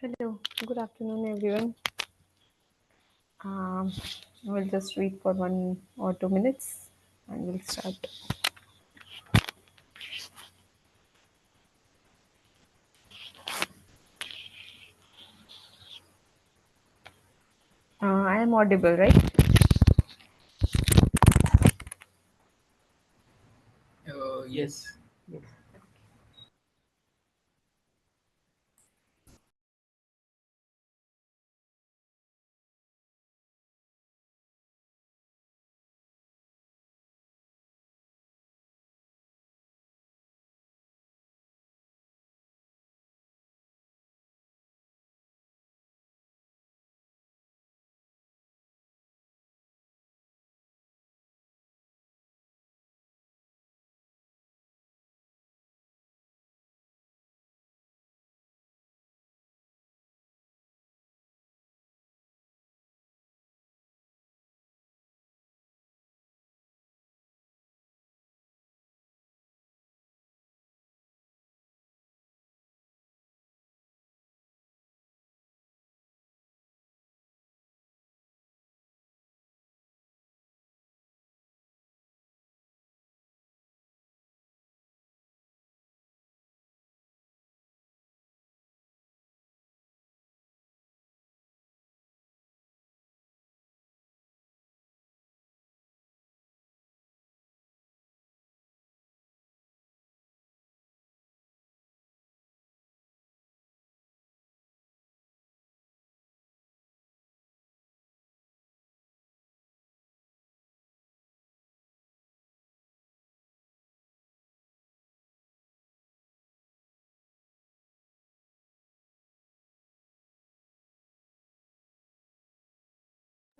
Hello, good afternoon, everyone. Um, we'll just read for 1 or 2 minutes and we'll start. I am audible, right? Yes. Yes.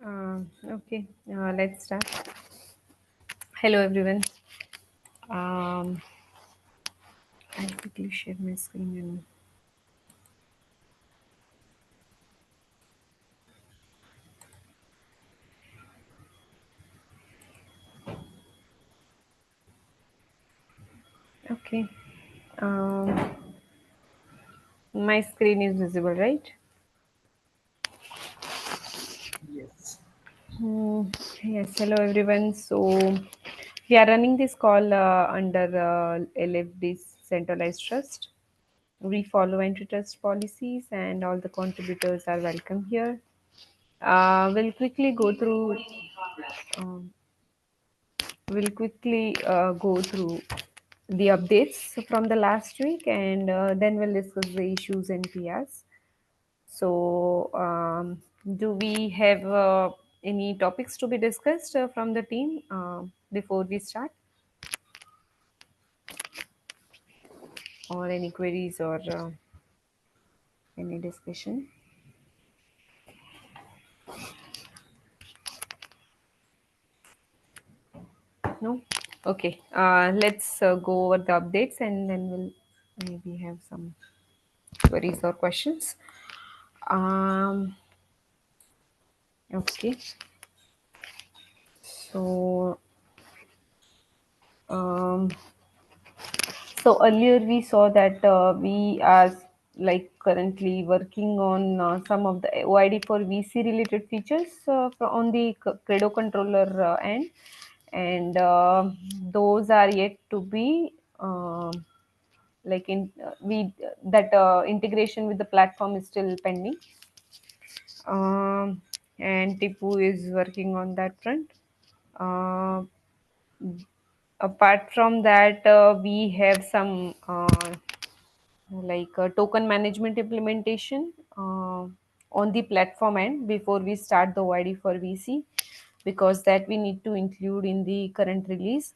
Okay, let's start. Hello, everyone. Um, I'll quickly share my screen. Okay. Um, my screen is visible, right? Yes. Hmm, yes. Hello, everyone. So we are running this call under LFD's centralized trust. We follow antitrust policies, and all the contributors are welcome here. We'll quickly go through. Um, we'll quickly go through the updates from the last week, and then we'll discuss the issues and PRs. So, do we have any topics to be discussed from the team before we start, or any queries or any discussion? No? Okay. Let's go over the updates, and then we'll maybe have some queries or questions. Um, okay. So, um, so earlier we saw that we are like currently working on some of the OID for VC related features on the Credo controller end, and those are yet to be like in we that integration with the platform is still pending, um, and Tipu is working on that front. Uh, Apart from that, we have some token management implementation on the platform end before we start the OID for VC, because that we need to include in the current release.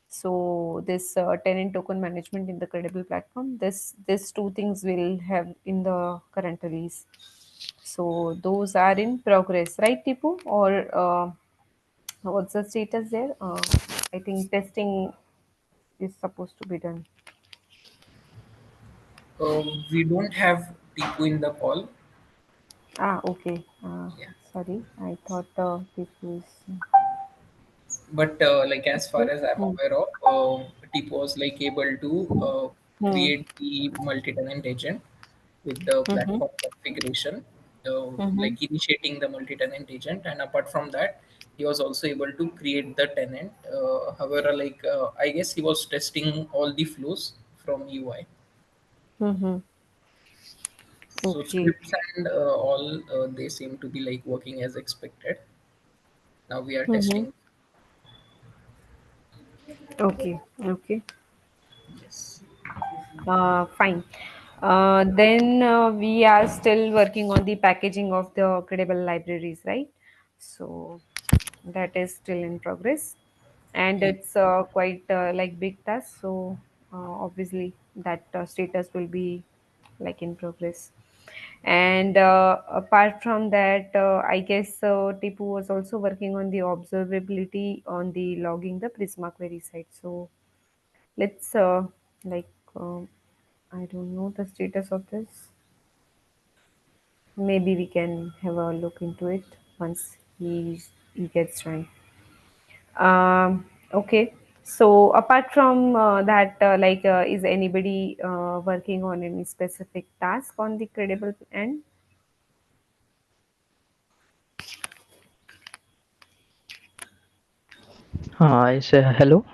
So this tenant token management in the Credible platform, this two things will have in the current release. So those are in progress, right, Tipu? Or what's the status there? I think testing is supposed to be done. We don't have Tipu in the call. Ah, okay. Yeah. Sorry, I thought this was But like as far okay. as I'm Hmm. aware of, Tipu was like able to Hmm. create the multi-tenant agent with the Mm-hmm. platform configuration, Mm-hmm. like initiating the multi-tenant agent, and apart from that, he was also able to create the tenant. However, I guess he was testing all the flows from UI. Mm-hmm. So Okay. scripts and all they seem to be like working as expected. Now we are Mm-hmm. testing. Okay. Okay. Yes. Fine. Then we are still working on the packaging of the credible libraries, right? So that is still in progress, and it's quite like big task. So obviously that status will be like in progress. And apart from that, I guess Tipu was also working on the observability on the logging the Prisma query side. So let's like I don't know the status of this. Maybe we can have a look into it once he gets time. Okay. So apart from that, is anybody working on any specific task on the credible end? Yes, hello.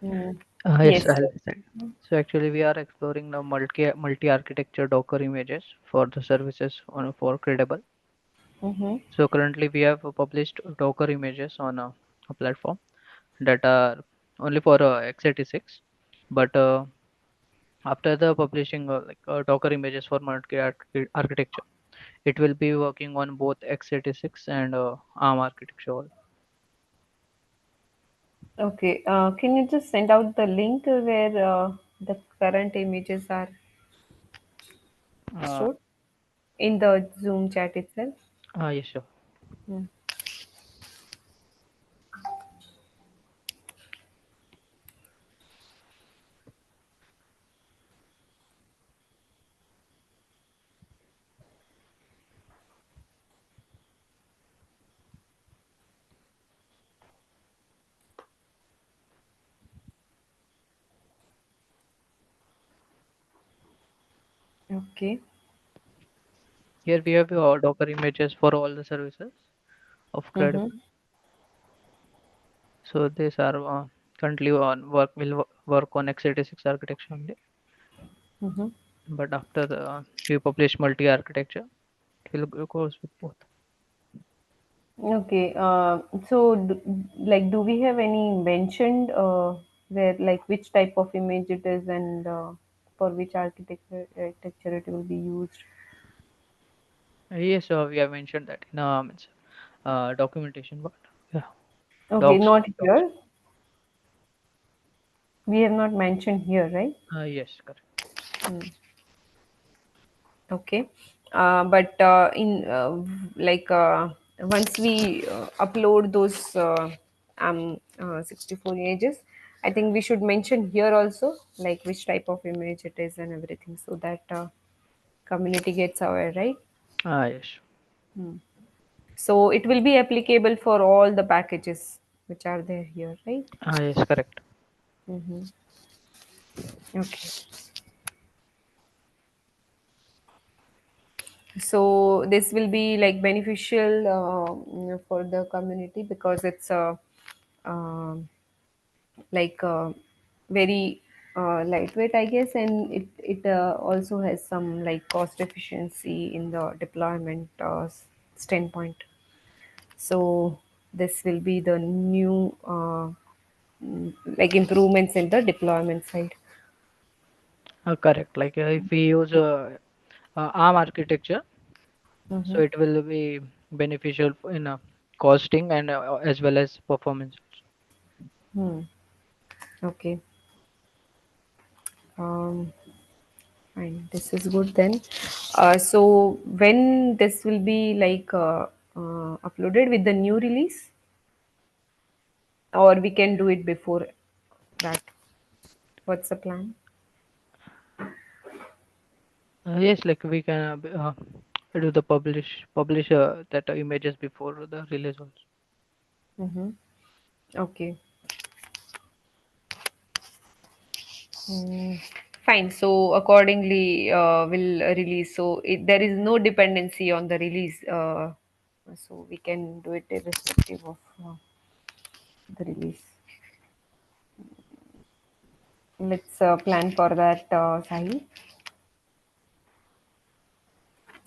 Mm. Yes, Yes. I'll listen. So actually, we are exploring the multi-architecture Docker images for the services on for Credible. Mm-hmm. So currently, we have published Docker images on a platform that are only for x86. But after the publishing Docker images for multi-architecture, it will be working on both x86 and ARM architecture. Okay. Can you just send out the link where the current images are Uh, stored in the Zoom chat itself? yes, sure. Hmm. Okay. Here we have Docker images for all the services of Mm-hmm. Credible. So these are currently on work will work on x86 architecture only. Mm-hmm. But after we publish multi-architecture, it will goes with both. Okay. Like, do we have any mentioned where, like, which type of image it is and for which architecture it will be used? Yes, we have mentioned that in documentation, but yeah, Okay, docs. not Docs. here. We have not mentioned here, right? Yes, correct. Okay. But like once we upload those 64 images, I think we should mention here also, like which type of image it is and everything, so that community gets aware, right? Yes. So it will be applicable for all the packages which are there here, right? Yes, correct. Mm-hmm. Okay. So this will be like beneficial for the community because it's a um like very lightweight, I guess, and it also has some like cost efficiency in the deployment standpoint. So this will be the new like improvements in the deployment side. Correct. Like if we use ARM architecture, so Mm-hmm. it will be beneficial in costing and as well as performance. Hmm. Okay. Um, Fine. This is good then. So when this will be like uploaded with the new release, or we can do it before that? What's the plan? Yes, like we can do the publish that images before the release also. Mm-hmm. Okay. Mm, fine. So accordingly, we'll release. So there is no dependency on the release. So we can do it irrespective of the release. Let's plan for that, Sahi.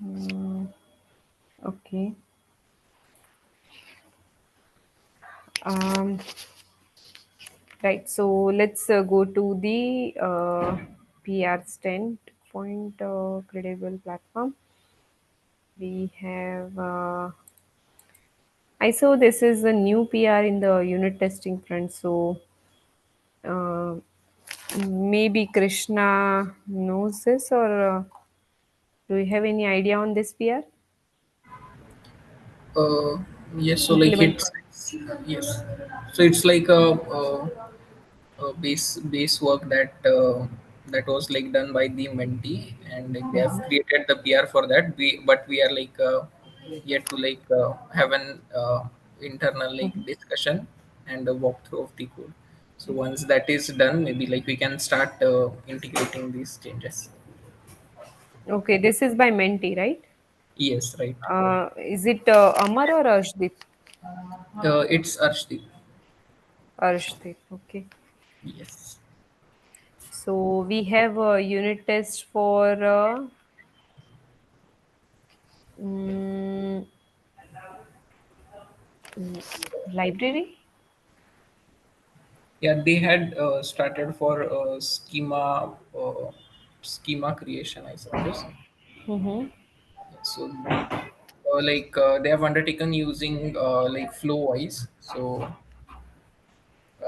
Mm, okay. Um, right. So let's go to the PR standpoint credible platform. We have. I saw this is a new PR in the unit testing front. So uh, maybe Krishna knows this, or do you have any idea on this PR Uh, yes, so like implement? yes, so it's like a base work that that was like done by the mentee, and like, they have created the PR for that. We are like yet to like have an internal like discussion and a walkthrough of the code. So once that is done, maybe like we can start integrating these changes. Okay, this is by Menti, right? Yes, right. Is it Amar or Arshdeep? It's Arshdeep. Arshdeep. Okay. Yes. So we have a unit test for mm, library. Yeah, they had started for schema creation, I suppose. Mm-hmm. So like they have undertaken using like flow wise. So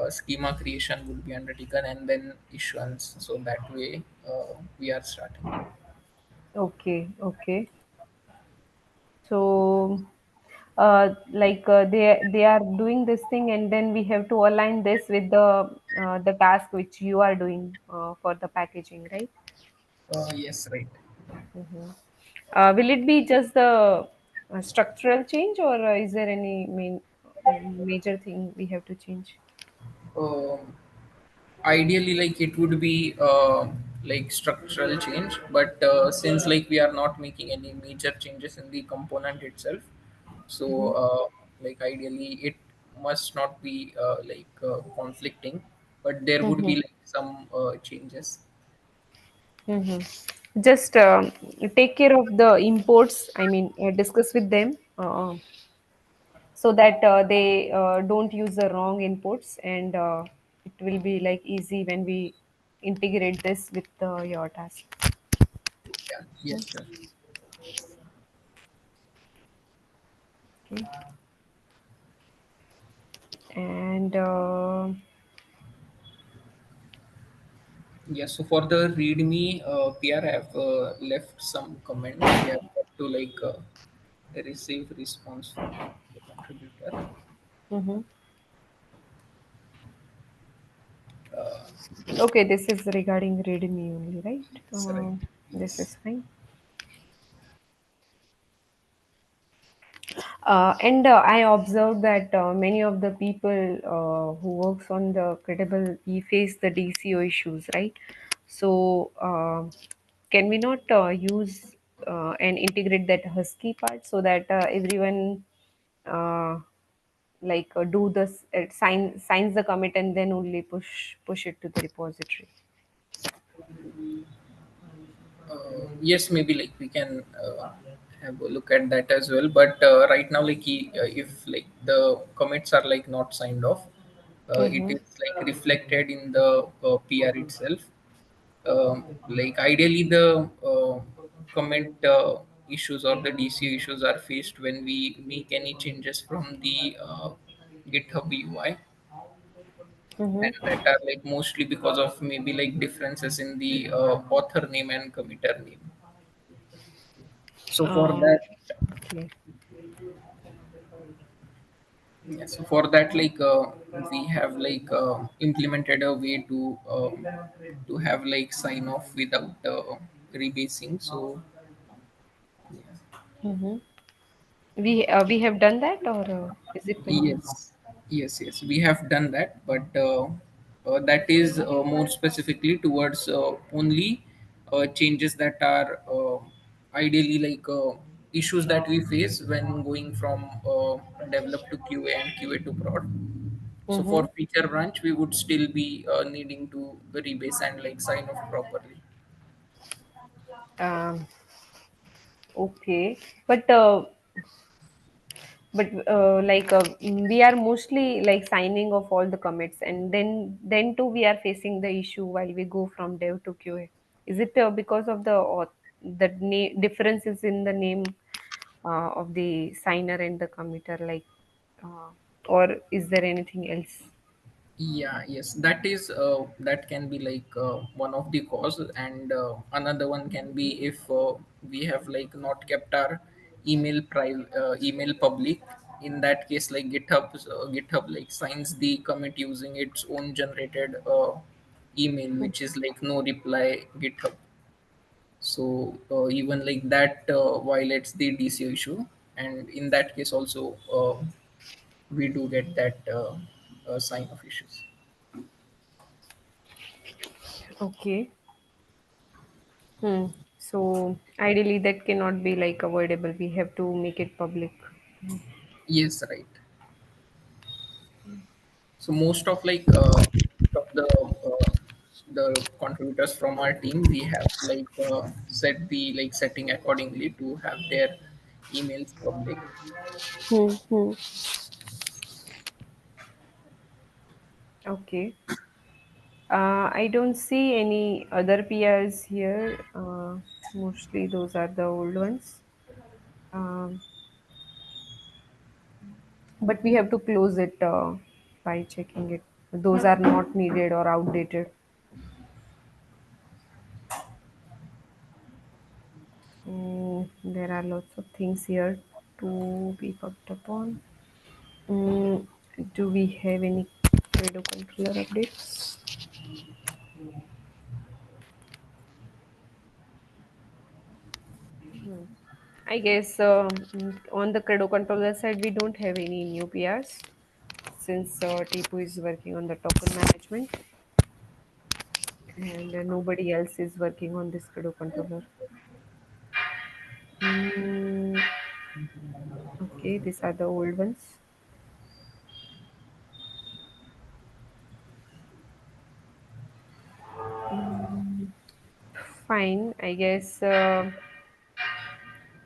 schema creation would be undertaken and then issuance. So that way we are starting. Okay. Okay. So they are doing this thing, and then we have to align this with the task which you are doing for the packaging, right? Yes, right. Mhm. Will it be just the structural change, or is there any major thing we have to change? Um, Ideally, like it would be like structural change, but since like we are not making any major changes in the component itself, so Mm-hmm. like ideally it must not be conflicting, but there would Mm-hmm. be like some changes. Mm-hmm. Just take care of the imports. I mean, discuss with them so that they don't use the wrong imports, and it will be like easy when we integrate this with your task. Yeah, yes, sure. Okay. And Yeah, so for the readme PR, have left some comments. We have got to receive response from the contributor. mhm. uh, Okay, this is regarding readme only, right? yes, right. This Yes. is fine. And I observed that many of the people who works on the credible, we face the DCO issues, right? So can we not use and integrate that husky part so that everyone uh, do this signs the commit and then only push it to the repository? Yes, maybe like we can have a look at that as well. But right now, if like the commits are like not signed off, it Mm-hmm. is like reflected in the PR itself. Like ideally, the comment issues or the DC issues are faced when we make any changes from the GitHub UI, and Mm-hmm. that are like mostly because of maybe like differences in the author name and committer name. So for Uh, that, okay. yeah, so for that, we have implemented a way to have like sign off without rebasing. So yeah. Mm-hmm. We have done that, or is it pending? Yes, yes, we have done that, but that is more specifically towards only changes that are ideally issues that we face when going from develop to QA and QA to prod. So Mm-hmm. for feature branch, we would still be needing to rebase and like sign off properly. Um, okay, but we are mostly like signing off all the commits, and then too we are facing the issue while we go from dev to QA. Is it because of the differences in the name of the signer and the committer, uh, or is there anything else? Yeah, yes, that is that can be one of the cause, and another one can be if we have like not kept our email public. In that case, like GitHub like signs the commit using its own generated email, which is like no reply GitHub. So even like that violates the DCO issue, and in that case also we do get that sign of issues. Okay. Hmm. So ideally, that cannot be like avoidable. We have to make it public. Yes, right. So most of the contributors from our team, we have set the like setting accordingly to have their emails public. Hmm. Hmm. Okay. I don't see any other PRs here. Mostly those are the old ones. Um, but we have to close it by checking it. Those are not needed or outdated. There are lots of things here. to be worked upon. Mm, do we have any Credo controller updates? I guess on the Credo controller side, we don't have any new PRs since Tipu is working on the token management and nobody else is working on this Credo controller. Mm, okay, these are the old ones. Fine, I guess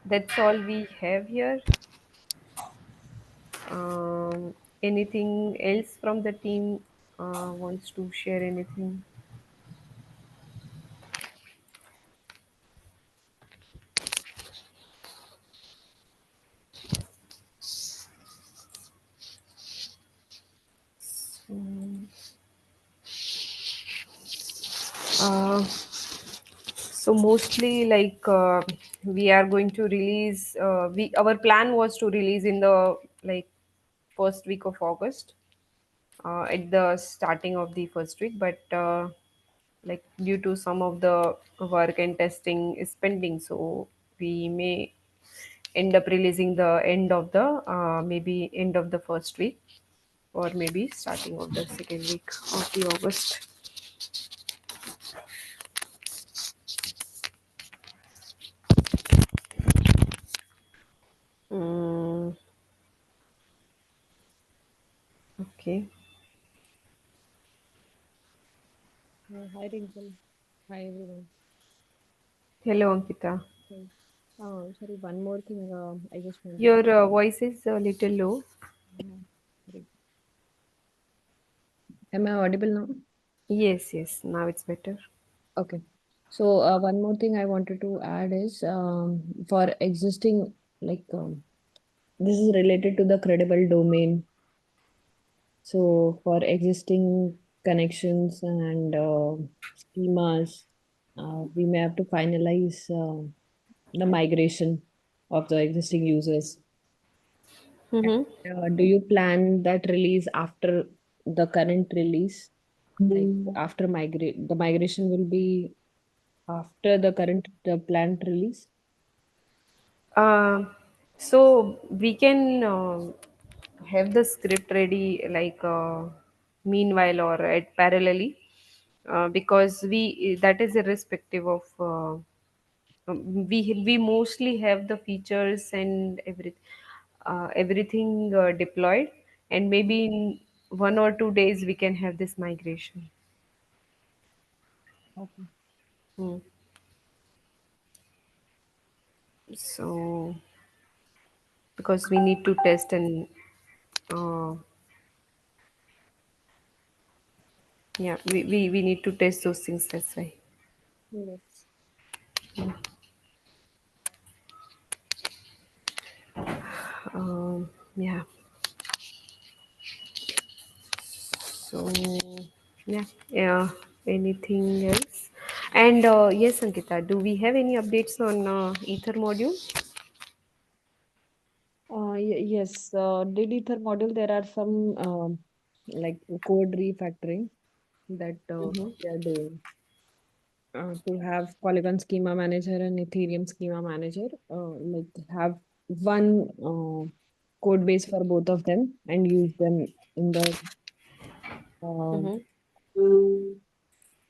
that's all we have here. Anything else from the team wants to share anything? Mm, Uh, so mostly like we are going to release. We our plan was to release in the like first week of August, at the starting of the first week, but like due to some of the work and testing is pending, so we may end up releasing the end of the maybe end of the first week or maybe starting of the second week of the August. Mm, okay. Hi, Rinkel. Hi, everyone. Hello, Ankita. Hey. Sorry, one more thing I just wanted Your to. voice is a little low. Sorry. Am I audible now? Yes, yes. Now it's better. Okay. So, one more thing I wanted to add is for existing, like, this is related to the credible domain. So, for existing connections and schemas, we may have to finalize the migration of the existing users. Mm-hmm. Do you plan that release after the current release? Like after migrate, the migration will be after the current the planned release? Uh, so we can have the script ready like meanwhile or at parallelly because we that is irrespective of we mostly have the features and everything deployed, and maybe in 1 or 2 days we can have this migration. Okay. Hmm. So because we need to test and uh, yeah, we need to test those things, that's why. Yes. Yeah. So yeah, yeah. Anything else? And yes, Ankita, do we have any updates on Ether module? Yes, did Ether model, there are some like code refactoring that Mm-hmm. we are doing to have Polygon schema manager and Ethereum schema manager, like have one code base for both of them and use them in the um, Mm-hmm.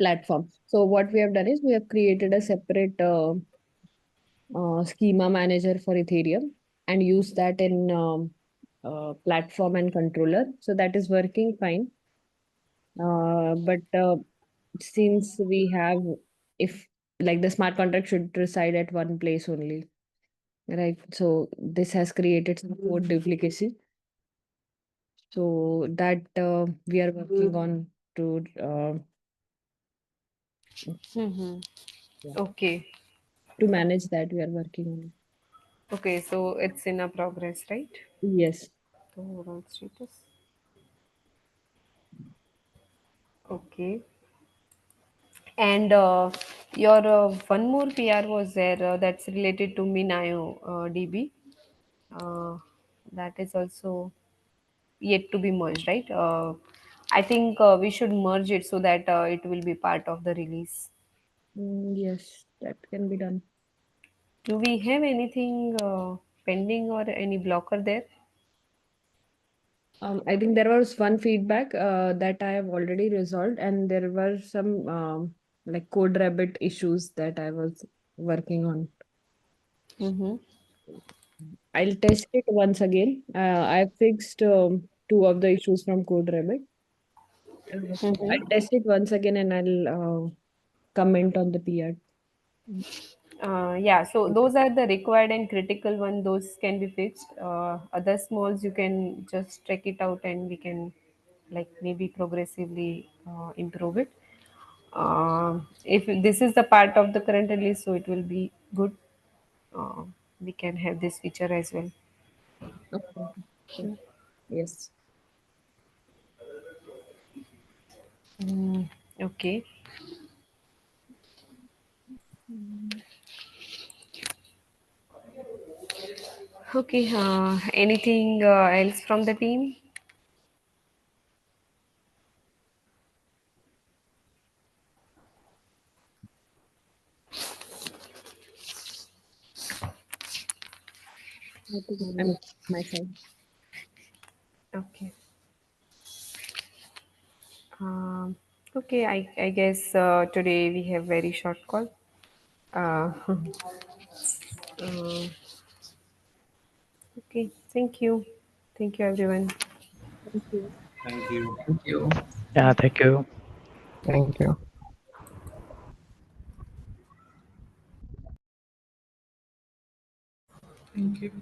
platform. So what we have done is we have created a separate schema manager for Ethereum and use that in platform and controller. So that is working fine. But since we have, if like the smart contract should reside at one place only, right? So this has created some code duplication. So that we are working on to Mm-hmm. yeah, Okay. to manage that. We are working on it. Okay, so it's in a progress, right? Yes. The overall status. Okay. And your one more PR was there that's related to Minayo DB. Uh, that is also yet to be merged, right? I think we should merge it so that it will be part of the release. Yes, that can be done. Do we have anything pending or any blocker there? I think there was one feedback that I have already resolved, and there were some like code rabbit issues that I was working on. Mm-hmm. I'll test it once again. I fixed two of the issues from code rabbit. I'll Mm-hmm. test it once again and I'll comment on the PR. Yeah, so those are the required and critical one. Those can be fixed. Other smalls you can just check it out, and we can like maybe progressively improve it. If this is the part of the current release, so it will be good. Uh, we can have this feature as well. Okay. Sure. Yes. Mm, okay. Mm, Okay. Anything else from the team? I think I'm my side. Okay. Um, okay. I guess today we have very short call. Uh, uh, okay. Thank you. Thank you, everyone. Thank you. Thank you. Thank you. Yeah, thank you. Thank you. Thank you.